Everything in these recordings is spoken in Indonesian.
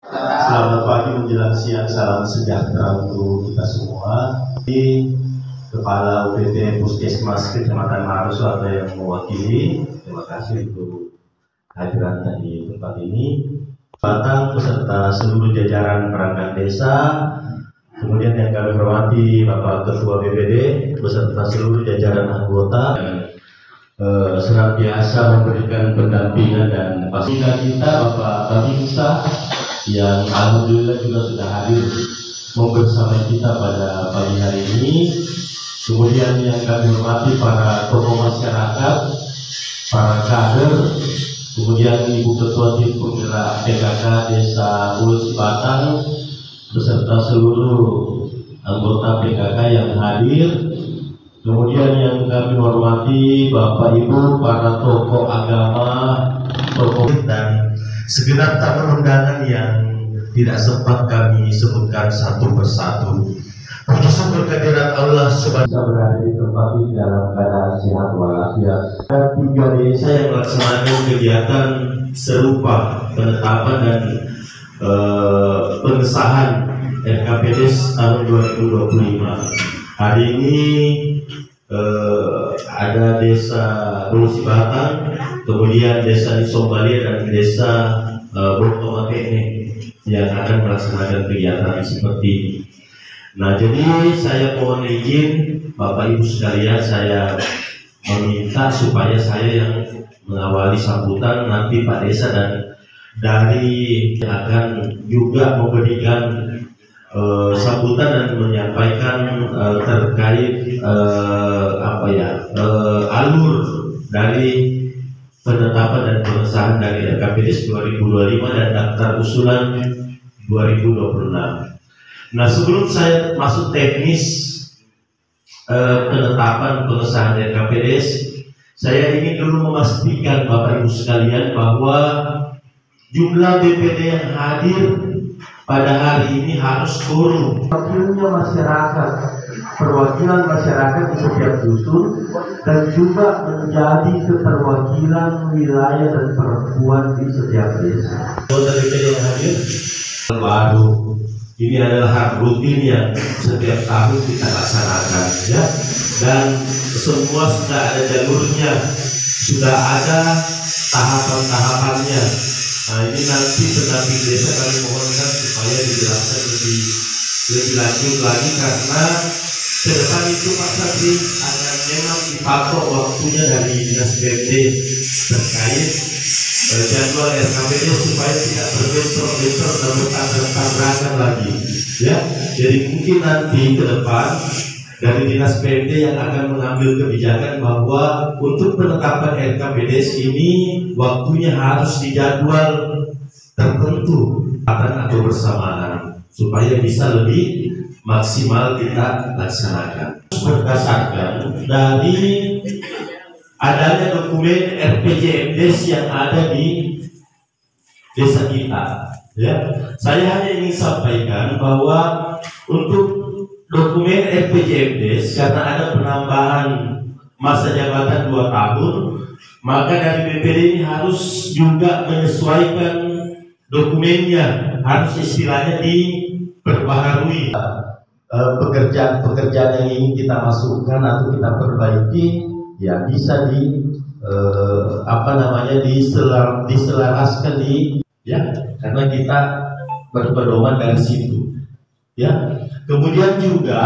Selamat pagi menjelang siang, salam sejahtera untuk kita semua. Di Kepala UPT Puskesmas Kecamatan Maros atau yang mewakili, terima kasih untuk hadirannya di tempat ini. Batang beserta seluruh jajaran perangkat desa, kemudian yang kami hormati Bapak Ketua BPD beserta seluruh jajaran anggota, senantiasa memberikan pendampingan dan pastikan kita Bapak Babinsa yang alhamdulillah juga sudah hadir membersamai kita pada pagi hari ini. Kemudian yang kami hormati para tokoh masyarakat, para kader, kemudian Ibu Ketua Tim Penggerak PKK Desa Ulu Cibatang beserta seluruh anggota PKK yang hadir. Kemudian yang kami hormati Bapak Ibu para tokoh agama, tokoh dan segenap tamu undangan yang tidak sempat kami sebutkan satu persatu. Puji syukur kehadirat Allah Subhanahu wa berada di tempat ini dalam keadaan sehat walafiat. Ada 3 desa yang melaksanakan kegiatan serupa penetapan dan pengesahan RKPDes tahun 2025. Hari ini ada desa Ulu Cibatang, kemudian desa Isombalia dan desa Botomate yang akan melaksanakan kegiatan seperti ini. Nah, jadi saya mohon izin Bapak Ibu sekalian, saya meminta supaya saya yang mengawali sambutan, nanti Pak Desa dan dari akan juga memberikan sambutan dan menyampaikan terkait alur dari penetapan dan pengesahan dari RKPDes 2025 dan daftar usulan 2026. Nah, sebelum saya masuk teknis penetapan pengesahan RKPDes, saya ingin dulu memastikan Bapak Ibu sekalian bahwa jumlah BPD yang hadir pada hari ini harus turun. Wakilnya masyarakat, perwakilan masyarakat di setiap dusun, dan juga menjadi keterwakilan wilayah dan perempuan di setiap desa. Anggota BPD yang hadir baru. Ini adalah hak rutin yang setiap tahun kita laksanakan, ya. Dan semua sudah ada jalurnya, sudah ada tahapan-tahapannya. Nah, ini nanti pendamping desa kami mohonkan supaya dijelaskan lebih lanjut lagi, karena ke depan itu Pak Satri akan memang dipatok waktunya dari Dinas BPD terkait jadwal RKPD supaya tidak berbentrok-bentrok dan bertabrakan lagi, ya. Jadi mungkin nanti ke depan dari Dinas BPD yang akan mengambil kebijakan bahwa untuk penetapan RKPDes ini waktunya harus dijadwal tertentu atau bersamaan supaya bisa lebih maksimal kita laksanakan. Berdasarkan dari adanya dokumen RPJMDes yang ada di desa kita, ya. Saya hanya ingin sampaikan bahwa untuk dokumen RPJMDes karena ada penambahan masa jabatan 2 tahun, maka dari BPD ini harus juga menyesuaikan dokumennya, harus istilahnya diperbaharui. Pekerjaan-pekerjaan yang ingin kita masukkan atau kita perbaiki, ya bisa diselaraskan ya, karena kita berpedoman dari situ, ya. Kemudian juga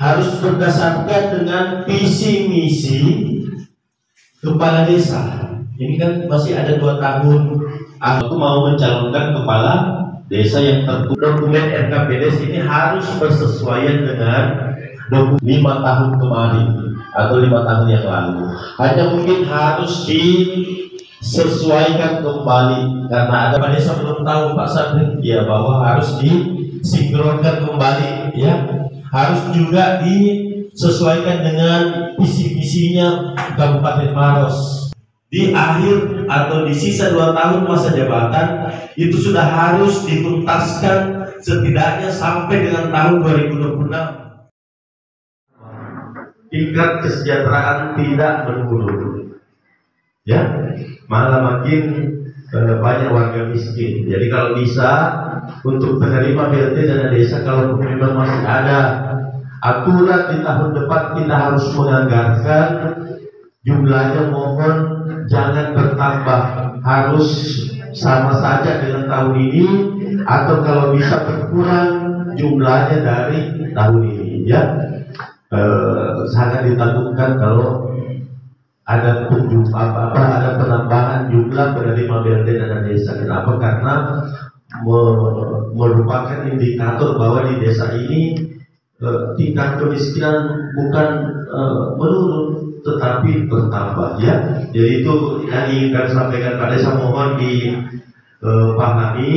harus berdasarkan dengan visi misi kepala desa. Ini kan masih ada 2 tahun. Aku mau mencalonkan kepala desa yang dokumen RKPDes ini harus bersesuaian dengan 5 tahun kemarin atau 5 tahun yang lalu. Hanya mungkin harus disesuaikan kembali karena ada desa belum tahu Pak Sabri ya bahwa harus disinkronkan kembali, ya. Harus juga disesuaikan dengan visi-misinya Kabupaten Maros. Di akhir atau di sisa 2 tahun masa jabatan itu sudah harus dituntaskan setidaknya sampai dengan tahun 2026. Tingkat kesejahteraan tidak menurun, ya, malah makin banyak warga miskin. Jadi kalau bisa untuk penerima BLT dana desa, kalau memang masih ada aturan di tahun depan kita harus menganggarkan jumlahnya, mohon jangan bertambah, harus sama saja dengan tahun ini, atau kalau bisa berkurang jumlahnya dari tahun ini ya. Sangat ditakutkan kalau ada ada penambahan jumlah penerima BLT dana desa. Kenapa? Karena merupakan indikator bahwa di desa ini tingkat kemiskinan bukan menurun tetapi bertambah ya. Jadi itu yang ingin kami sampaikan pada desa, mohon dipahami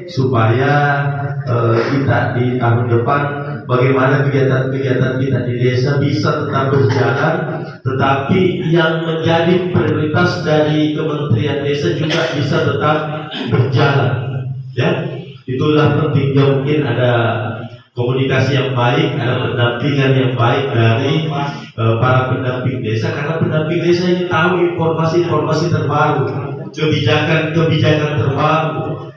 supaya kita di tahun depan bagaimana kegiatan-kegiatan kita di desa bisa tetap berjalan, tetapi yang menjadi prioritas dari Kementerian Desa juga bisa tetap berjalan ya. Itulah pentingnya, mungkin ada komunikasi yang baik, ada pendampingan yang baik dari para pendamping desa, karena pendamping desa ini tahu informasi-informasi terbaru, kebijakan terbaru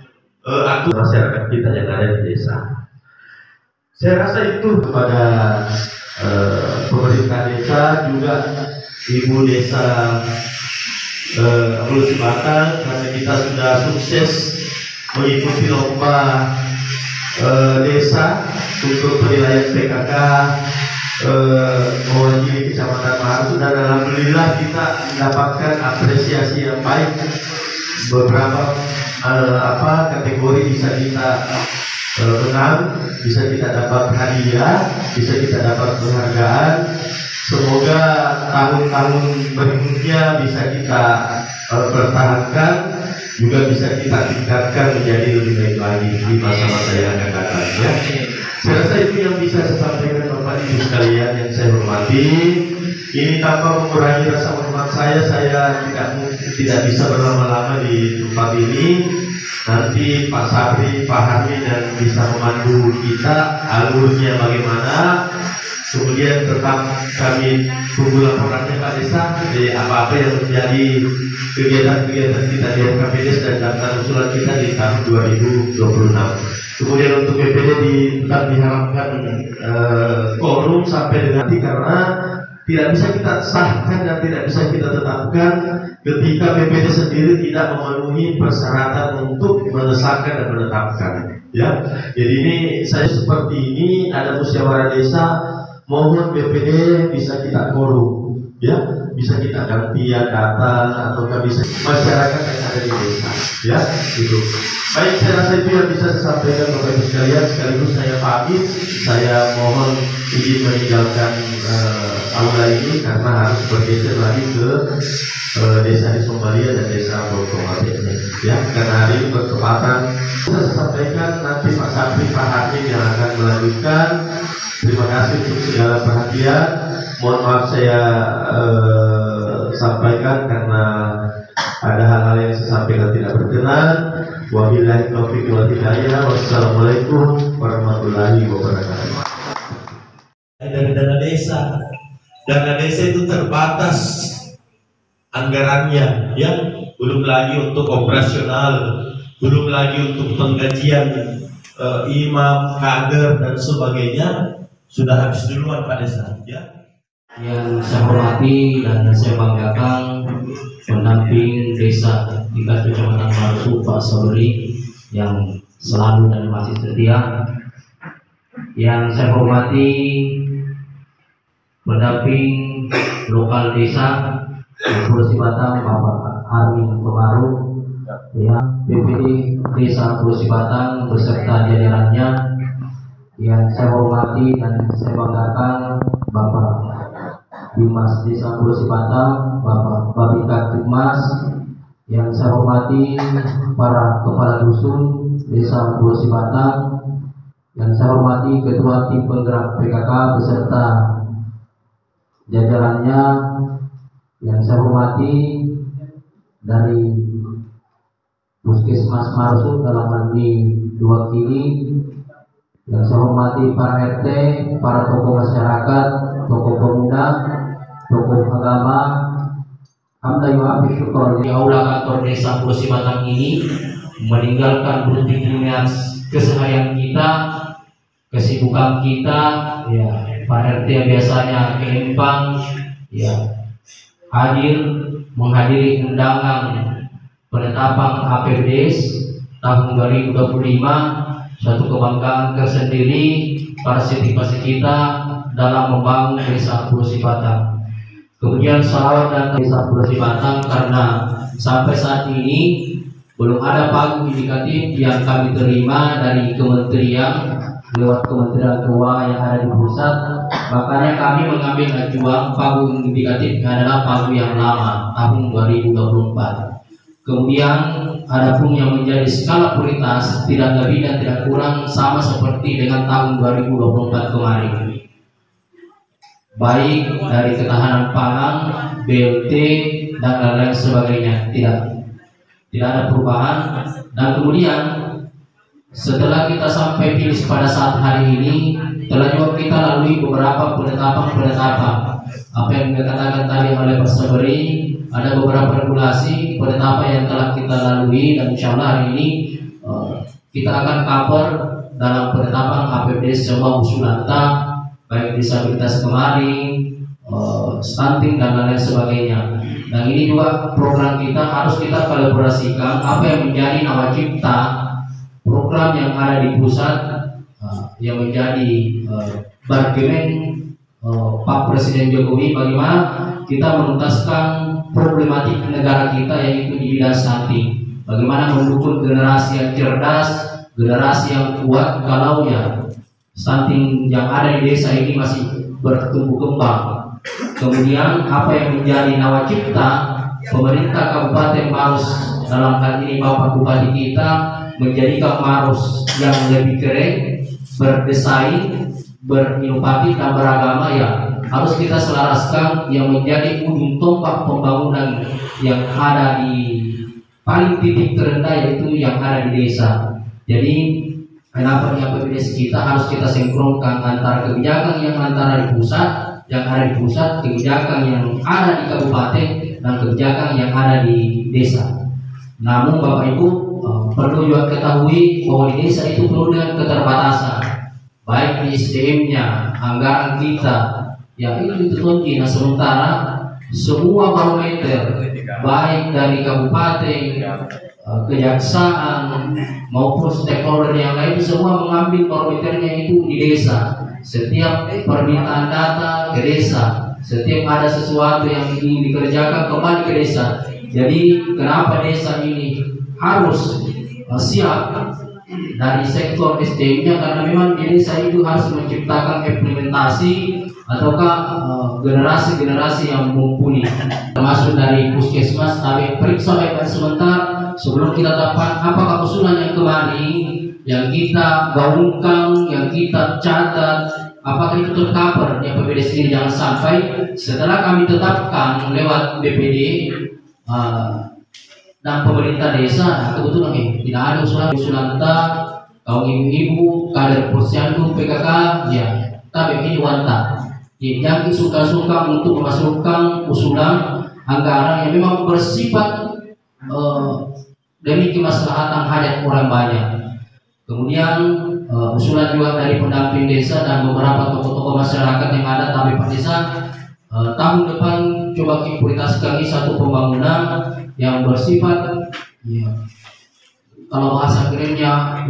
masyarakat kita yang ada di desa. Saya rasa itu kepada pemerintah desa, juga ibu desa Evolusi Batang, karena kita sudah sukses mengikuti lomba desa untuk penilaian PKK mewakili Kecamatan Maharsu, dan alhamdulillah kita mendapatkan apresiasi yang baik. Beberapa kategori bisa kita menang, bisa kita dapat hadiah, bisa kita dapat penghargaan. Semoga tahun-tahun berikutnya bisa kita pertahankan, juga bisa kita tingkatkan menjadi lebih baik lagi di masa-masa yang akan datang ya. Saya rasa itu yang bisa saya sampaikan Bapak Ibu sekalian yang saya hormati. Ini tanpa mengurangi rasa hormat saya tidak bisa berlama-lama di tempat ini. Nanti Pak Sabri, Pak Harmi dan bisa memandu kita alurnya bagaimana. Kemudian tetap kami tunggu laporannya Pak Desa dari apa-apa yang menjadi kegiatan-kegiatan kita di KPDS dan daftar usulan kita di tahun 2026. Kemudian untuk BPD tetap diharapkan quorum sampai dengan nanti, karena tidak bisa kita sahkan dan tidak bisa kita tetapkan ketika BPD sendiri tidak memenuhi persyaratan untuk mengesahkan dan menetapkan ya. Jadi ini saya seperti ini, ada musyawarah desa, mohon BPD bisa kita quorum ya, bisa kita gantian datang atau bisa masyarakat yang ada di desa ya gitu. Baik, saya rasa itu yang bisa saya sampaikan Bapak Ibu sekalian. Sekaligus saya pamit, saya mohon izin meninggalkan aula ini karena harus bergeser lagi ke desa di Somalia dan desa Bogor ya. Karena hari ini bertepatan, saya sampaikan nanti Pak Sabri, Pak Hakim yang akan melanjutkan. Terima kasih untuk segala perhatian. Mohon maaf saya sampaikan karena ada hal-hal yang saya sampaikan tidak berkenan. Wabillahi taufiq wal hidayah. Wassalamualaikum warahmatullahi wabarakatuh. Dari dana desa itu terbatas anggarannya ya, belum lagi untuk operasional, belum lagi untuk penggajian imam, kader dan sebagainya. Sudah habis duluan Pak Desa ya. Yang saya hormati dan saya banggakan pendamping desa tingkat Kecamatan Maharsu Pak Sabri yang selalu dan masih setia. Yang saya hormati pendamping lokal desa Evolusi Batang Bapak Arwin Tomaru ya, BPD Desa Evolusi Batang beserta jajarannya. Yang saya hormati dan saya banggakan Bapak Dimas Desa Evolusi Batang, Bapak Babika Dimas. Yang saya hormati para kepala dusun Desa Evolusi Batang. Yang saya hormati Ketua Tim Penggerak PKK beserta jajarannya. Yang saya hormati dari Puskesmas Maharsu dalam hal ini diwakili. Yang saya hormati para RT, para tokoh masyarakat, tokoh pemuda, tokoh agama, Alhamdulillah bersyukur di aula kantor desa Pulau Sibatang ini meninggalkan rutinitas keseharian kita, kesibukan kita, ya Pak RT biasanya ke Empang, ya hadir menghadiri undangan penetapan APBDes tahun 2025, suatu kebanggaan tersendiri partisipasi kita dalam membangun desa Pulau Sibatang. Kemudian salawat dan desa Pulau Sibatang karena sampai saat ini belum ada pagu indikatif yang kami terima dari kementerian lewat Kementerian Keuangan yang ada di pusat. Makanya kami mengambil acuan pagu indikatif adalah pagu yang lama tahun 2024. Kemudian ada pun yang menjadi skala prioritas tidak lebih dan tidak kurang sama seperti dengan tahun 2024 kemarin. Baik dari ketahanan pangan, BLT dan lain-lain sebagainya, tidak ada perubahan. Dan kemudian setelah kita sampai finish pada saat hari ini, telah juga kita lalui beberapa penetapan apa yang dikatakan tadi oleh Pak Sabri. Ada beberapa regulasi penetapan yang telah kita lalui, dan insya Allah hari ini kita akan cover dalam penetapan APBD semua usulanta, baik disabilitas kemarin, stunting dan lain sebagainya. Dan ini juga program kita harus kita kolaborasikan apa yang menjadi nawacipta program yang ada di pusat, yang menjadi bargain Pak Presiden Jokowi bagaimana kita menuntaskan problematik negara kita, yaitu di bidang stunting. Bagaimana mendukung generasi yang cerdas, generasi yang kuat kalau ya stunting yang ada di desa ini masih bertumbuh kembang. Kemudian apa yang menjadi nawacipta pemerintah Kabupaten Maros, dalam hal ini Bapak Bupati kita, menjadikan Maros yang lebih keren, berdesain, berinovatif dan beragama, ya harus kita selaraskan yang menjadi ujung tombak pembangunan yang ada di paling titik terendah, yaitu yang ada di desa. Jadi kenapa di APBDes kita harus kita sinkronkan antara kebijakan yang antara di pusat, yang ada di pusat, kebijakan yang ada di kabupaten, dan kebijakan yang ada di desa. Namun Bapak Ibu perlu juga ketahui bahwa di desa itu perlu dengan keterbatasan, baik di SDM-nya, anggaran kita, ya itu terkunci. Nah sementara semua barometer baik dari kabupaten, kejaksaan maupun stakeholder yang lain semua mengambil barometernya itu di desa. Setiap permintaan data ke desa, setiap ada sesuatu yang ingin dikerjakan kembali ke desa. Jadi kenapa desa ini harus siap dari sektor SDM-nya, karena memang di desa itu harus menciptakan implementasi ataukah generasi-generasi yang mumpuni, termasuk dari puskesmas. Tapi periksa baik sebentar sebelum kita dapat apakah usulan yang kemarin yang kita gaungkan, yang kita catat, apakah itu tercover di APBD sendiri. Jangan sampai setelah kami tetapkan lewat BPD dan pemerintah desa, kebetulan tidak ada usulan kaum ibu-ibu, kader posyandu, PKK, ya tapi ini wanta. Yang suka-suka untuk memasukkan usulan anggaran yang memang bersifat demi kemaslahatan hajat orang banyak. Kemudian usulan juga dari pendamping desa dan beberapa tokoh-tokoh masyarakat yang ada tapi Pak Desa, tahun depan coba kita prioritaskan satu pembangunan yang bersifat, ya, kalau bahasa kerennya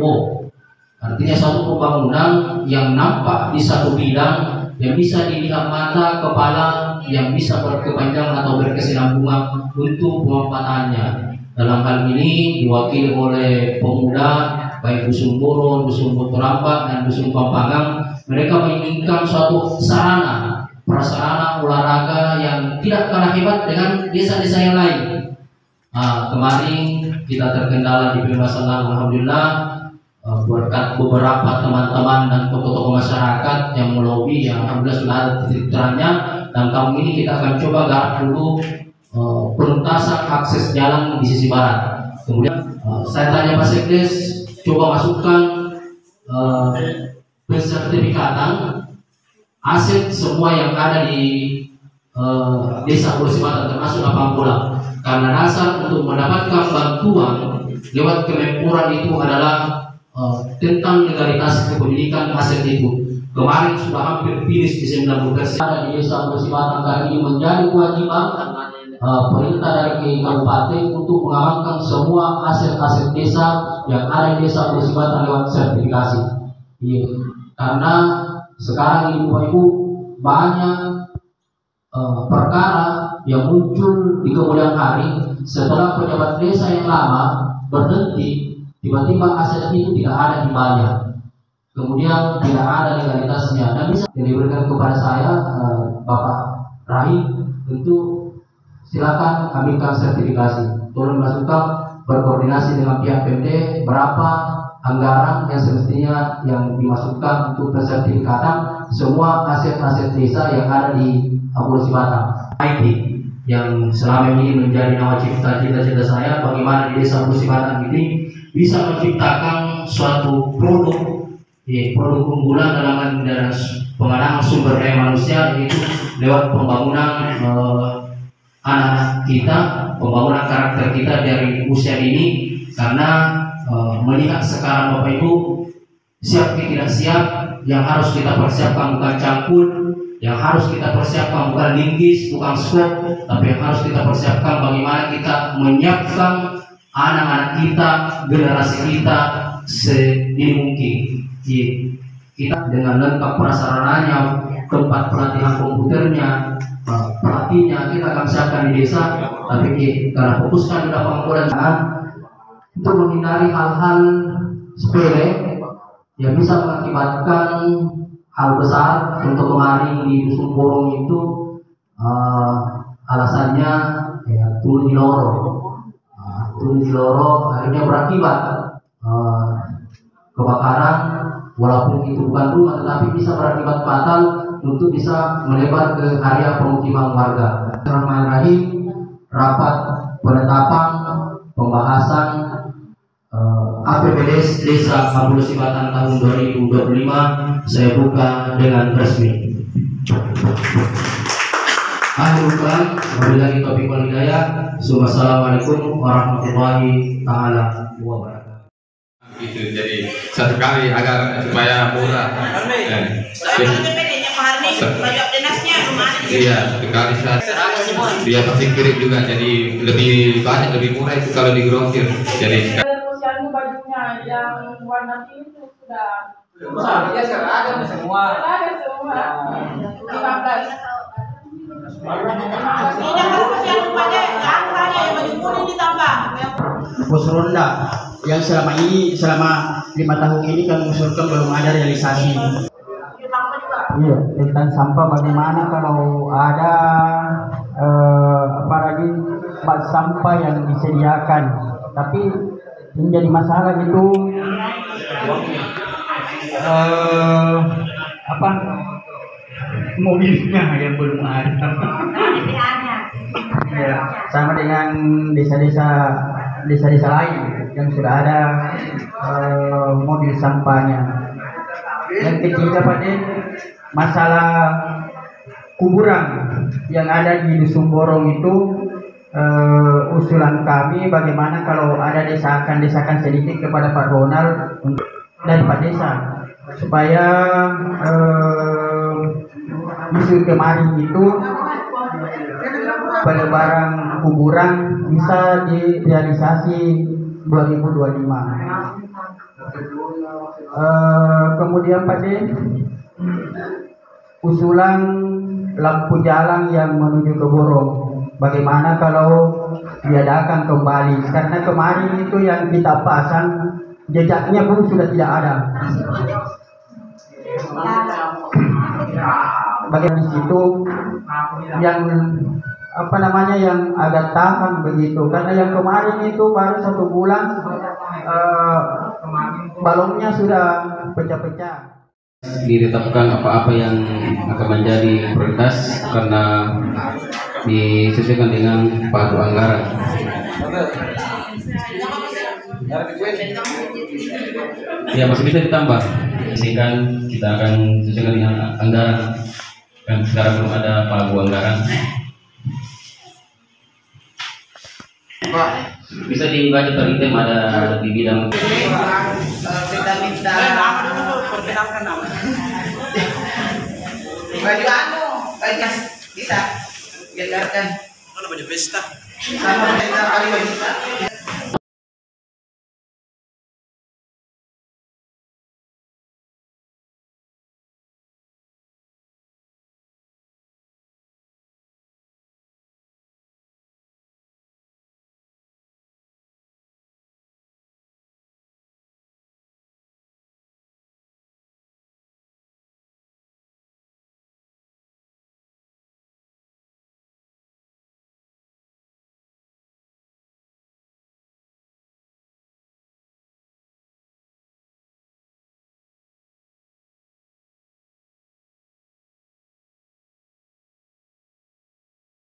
artinya satu pembangunan yang nampak di satu bidang, yang bisa dilihat mata kepala, yang bisa berkepanjangan atau berkesinambungan untuk pemanfaatannya. Dalam hal ini diwakili oleh pemuda baik Dusun Burun, Dusun Buturampak, dan Dusun Pampangang. Mereka menginginkan suatu sarana prasarana olahraga yang tidak kalah hebat dengan desa-desa yang lain. Kemarin kita terkendala di pembahasan, alhamdulillah berkat beberapa teman-teman dan tokoh-tokoh masyarakat yang melobi, yang alhamdulillah sudah ada titik terangnya. Dan tahun ini kita akan coba garap dulu penuntasan akses jalan di sisi barat. Kemudian saya tanya Pak Sekdes, coba masukkan pensertifikatan aset semua yang ada di desa Pulau Sibatan termasuk Apangkulang. Karena dasar untuk mendapatkan bantuan lewat Kemenpora itu adalah tentang legalitas kepemilikan aset itu. Kemarin sudah hampir finish di 90%. Ada di desa Pulau Sibatan kali ini menjadi kewajiban perintah dari kabupaten untuk mengamankan semua aset-aset desa yang ada di desa Pulau Sibatan lewat sertifikasi. Karena sekarang ini Ibu banyak perkara yang muncul di kemudian hari setelah pejabat desa yang lama berhenti, tiba-tiba aset itu tidak ada dibayar, kemudian tidak ada legalitasnya dan bisa diberikan kepada saya, Bapak Rahim, tentu silakan ambilkan sertifikasi, tolong masukkan, berkoordinasi dengan pihak PMD berapa anggaran yang semestinya yang dimasukkan untuk pensertifikatan semua aset-aset desa yang ada di Pulau Sibatan. IT yang selama ini menjadi nawacita cita-cita saya, bagaimana di desa Pulau Sibatan ini bisa menciptakan suatu produk unggulan dalam pengembangan sumber daya manusia, yaitu lewat pembangunan anak kita, pembangunan karakter kita dari usia ini. Karena melihat sekarang Bapak Ibu, siap tidak siap, yang harus kita persiapkan bukan cangkul, yang harus kita persiapkan bukan linggis, bukan skop, tapi yang harus kita persiapkan bagaimana kita menyiapkan anak-anak kita, generasi kita sedini mungkin. Kita dengan lengkap prasarananya, tempat pelatihan komputernya, pelatihnya kita akan siapkan di desa. Tapi karena fokuskan di Apangkulang untuk menghindari hal-hal sepele yang bisa mengakibatkan hal besar. Untuk kemarin di Dusun Borong itu alasannya turun di loro akhirnya berakibat kebakaran, walaupun itu bukan rumah tetapi bisa berakibat fatal untuk bisa melebar ke area pemukiman warga. Bismillahirrahmanirrahim. Rapat penetapan pembahasan APBDes Desa Pulau Sibatan tahun 2025 saya buka dengan resmi. Akhirul kalam, wabillahi taufiq wal hidayah. Assalamualaikum warahmatullahi taala wabarakatuh. Itu jadi satu kali agar supaya murah. Iya, satu kali dia pasti kirim juga, jadi lebih banyak, lebih murah itu kalau digrosir. Jadi bajunya yang warna pink itu sudah ya ada semua. Ada semua. 15. Pos ronda yang selama 5 tahun ini kami usulkan belum ada realisasi. Iya, tentang sampah bagaimana kalau ada apalagi bak sampah yang disediakan, tapi menjadi masalah itu mobilnya yang belum ada. Ya, sama dengan desa-desa lain yang sudah ada mobil sampahnya. Yang ketiga Pak Den, masalah kuburan yang ada di Dusun Borong itu, usulan kami bagaimana kalau ada desakan sedikit kepada Pak Ronald dari Pak Desa supaya isu kemarin itu pelebaran kuburan bisa direalisasi 2025. Kemudian Pak Den, usulan lampu jalan yang menuju ke Borong, bagaimana kalau diadakan kembali, karena kemarin itu yang kita pasang jejaknya pun sudah tidak ada. Bagian di situ yang yang agak tahan begitu, karena yang kemarin itu baru 1 bulan balonnya sudah pecah-pecah. Ditetapkan apa-apa yang akan menjadi prioritas karena disesuaikan dengan pagu anggaran. Ya, masih bisa ditambah. Kita akan sesuaikan dengan anggaran Kan sekarang belum ada pagu anggaran. Bisa dibaca per item ada di bidang Kita minta nama dulu, perkenalkan nama. Baju anu, baju bisa biarkan. Ano ba yung pesta? Sama kita kali wanita.